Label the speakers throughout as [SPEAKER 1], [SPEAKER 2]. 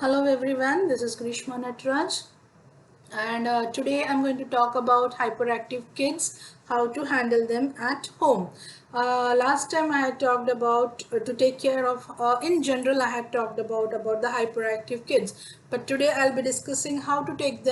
[SPEAKER 1] Hello everyone, this is Grishma Natraj, and today I'm going to talk about hyperactive kids, how to handle them at home. Last time I had talked about to take care of, in general I had talked about the hyperactive kids, but today I'll be discussing how to take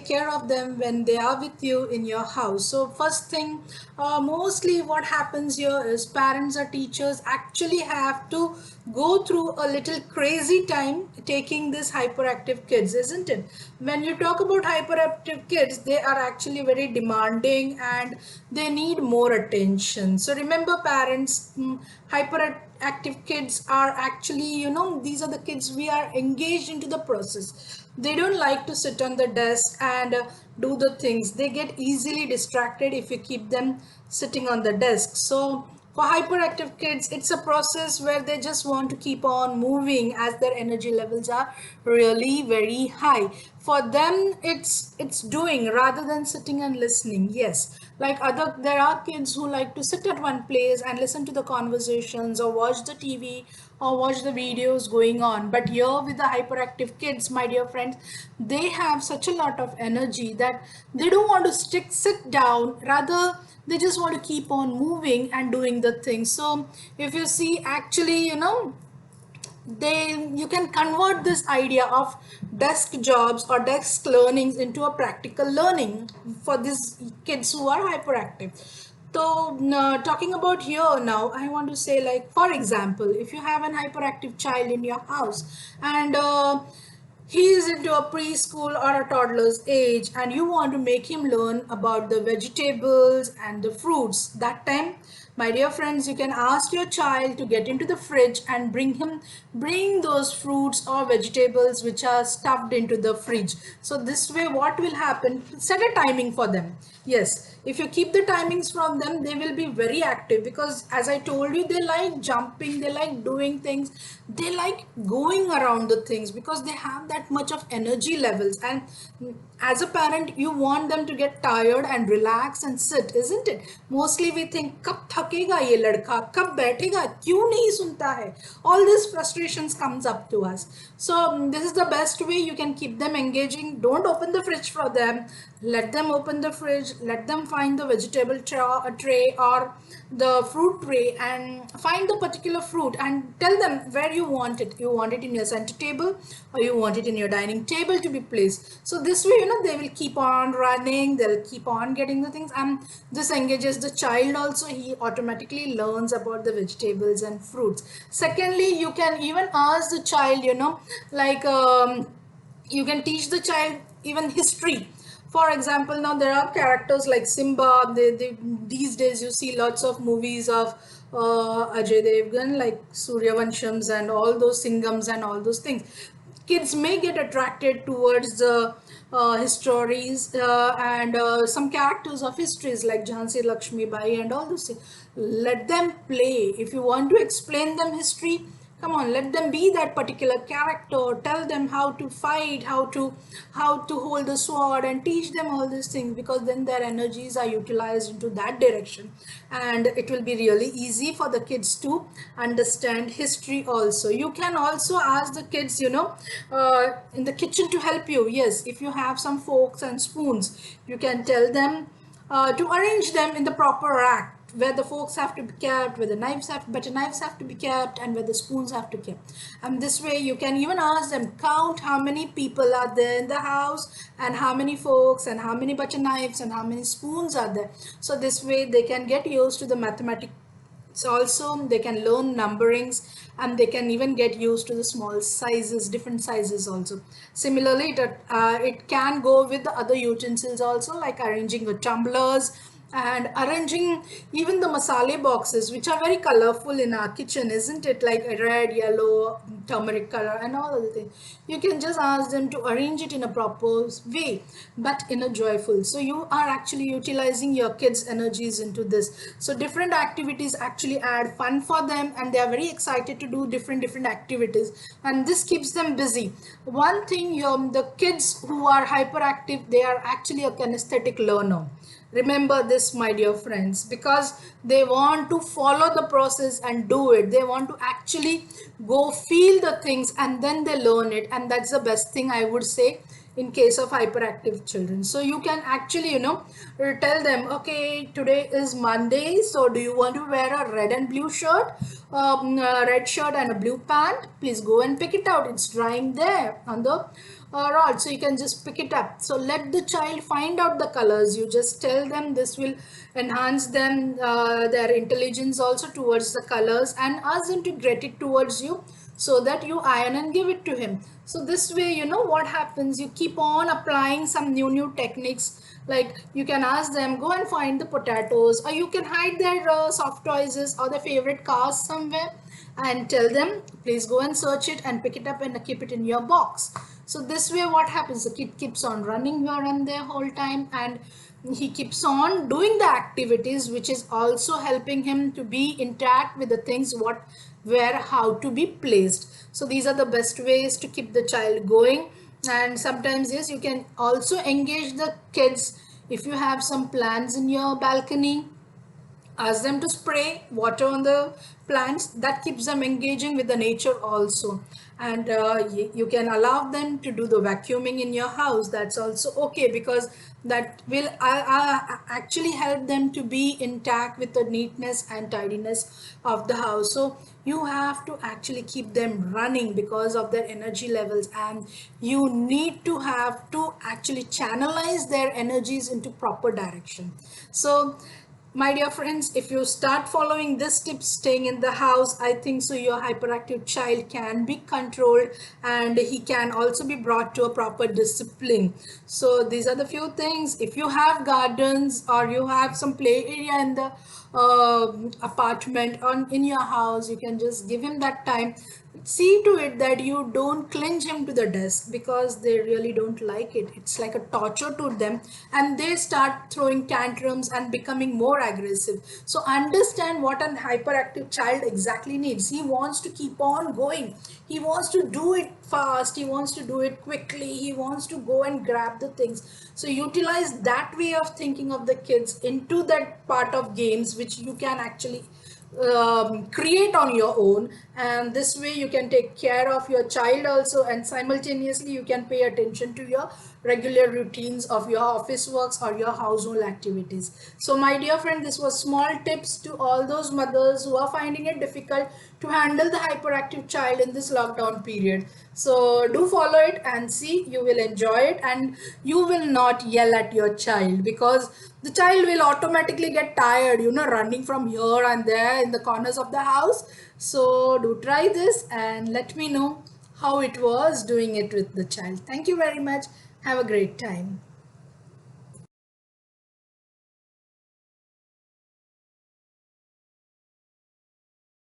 [SPEAKER 1] care of them when they are with you in your house. So first thing, mostly what happens here is parents or teachers actually have to go through a little crazy time taking these hyperactive kids, isn't it? When you talk about hyperactive kids, they are actually very demanding and they need more attention. So remember, parents, hyperactive kids are actually, these are the kids we are engaged into the process. They don't like to sit on the desk and do the things. They get easily distracted if you keep them sitting on the desk. So for hyperactive kids, it's a process where they just want to keep on moving as their energy levels are really very high. For them, it's doing rather than sitting and listening. Yes, like there are kids who like to sit at one place and listen to the conversations or watch the TV or watch the videos going on. But here with the hyperactive kids, my dear friends, they have such a lot of energy that they don't want to sit down. Rather, they just want to keep on moving and doing the things. So if you see, actually, you can convert this idea of desk jobs or desk learnings into a practical learning for these kids who are hyperactive. So talking about here now, I want to say, like, for example, if you have an hyperactive child in your house and he is into a preschool or a toddler's age and you want to make him learn about the vegetables and the fruits, that time, my dear friends, you can ask your child to get into the fridge and bring those fruits or vegetables which are stuffed into the fridge. So this way, what will happen, set a timing for them. Yes, if you keep the timings from them, they will be very active, because as I told you, they like jumping, they like doing things, they like going around the things because they have that much of energy levels. And as a parent, you want them to get tired and relax and sit, isn't it? Mostly we think, kab thakega ye ladka, kab baithega, kyun nahi sunta hai? All these frustrations comes up to us. So this is the best way you can keep them engaging. Don't open the fridge for them. Let them open the fridge, let them find the vegetable tray or the fruit tray and find the particular fruit and tell them where you want it. You want it in your center table or you want it in your dining table to be placed. So this way, they will keep on running, they'll keep on getting the things, and this engages the child also. He automatically learns about the vegetables and fruits. Secondly, you can even ask the child, like, you can teach the child even history. For example, now there are characters like Simba. These days you see lots of movies of Ajay Devgan, like Suryavanshams and all those Singhams and all those things. Kids may get attracted towards the histories and some characters of histories like Jhansi Lakshmi Bai and all those things. Let them play. If you want to explain them history, come on, let them be that particular character. Tell them how to fight, how to hold the sword, and teach them all these things, because then their energies are utilized into that direction, and it will be really easy for the kids to understand history also. You can also ask the kids, in the kitchen to help you. Yes, if you have some forks and spoons, you can tell them to arrange them in the proper rack, where the forks have to be kept, where the butter knives have to be kept, and where the spoons have to be kept. And this way, you can even ask them, count how many people are there in the house, and how many forks, and how many butter knives, and how many spoons are there. So this way, they can get used to the mathematics. So also they can learn numberings, and they can even get used to the small sizes, different sizes also. Similarly, it can go with the other utensils also, like arranging the tumblers and arranging even the masala boxes, which are very colorful in our kitchen, isn't it? Like a red, yellow, turmeric color and all of the things. You can just ask them to arrange it in a proper way, but in a joyful. So you are actually utilizing your kids' energies into this. So different activities actually add fun for them, and they are very excited to do different activities, and this keeps them busy. One thing, the kids who are hyperactive, they are actually a kinesthetic learner. Remember this, my dear friends, because they want to follow the process and do it. They want to actually go feel the things and then they learn it. And that's the best thing I would say in case of hyperactive children. So you can actually, tell them, okay, today is Monday, so do you want to wear a red and blue shirt, red shirt and a blue pant? Please go and pick it out. It's drying there on the rod, so you can just pick it up. So let the child find out the colors. You just tell them, this will enhance them their intelligence also towards the colors, and ask them to get it towards you so that you iron and give it to him. So this way, what happens, you keep on applying some new techniques. Like you can ask them, go and find the potatoes, or you can hide their soft toys or their favorite cars somewhere, and tell them, please go and search it and pick it up and keep it in your box. So this way what happens, the kid keeps on running here and there whole time, and he keeps on doing the activities, which is also helping him to be intact with the things what, where, how to be placed. So these are the best ways to keep the child going. And sometimes, yes, you can also engage the kids. If you have some plants in your balcony, ask them to spray water on the plants. That keeps them engaging with the nature also. And you can allow them to do the vacuuming in your house. That's also okay, because that will actually help them to be intact with the neatness and tidiness of the house. So you have to actually keep them running because of their energy levels, and you need to have to actually channelize their energies into proper direction. So my dear friends, if you start following this tips, staying in the house, I think so your hyperactive child can be controlled, and he can also be brought to a proper discipline. So these are the few things. If you have gardens or you have some play area in the apartment or in your house, you can just give him that time. See to it that you don't clinch him to the desk, because they really don't like it. It's like a torture to them, and they start throwing tantrums and becoming more aggressive. So understand what an hyperactive child exactly needs. He wants to keep on going. He wants to do it fast. He wants to do it quickly. He wants to go and grab the things. So utilize that way of thinking of the kids into that part of games, which you can actually create on your own. And this way you can take care of your child also, and simultaneously you can pay attention to your regular routines of your office works or your household activities. So my dear friend, this was small tips to all those mothers who are finding it difficult to handle the hyperactive child in this lockdown period. So do follow it and see, you will enjoy it, and you will not yell at your child, because the child will automatically get tired, running from here and there in the corners of the house. So do try this and let me know how it was doing it with the child. Thank you very much. Have a great time.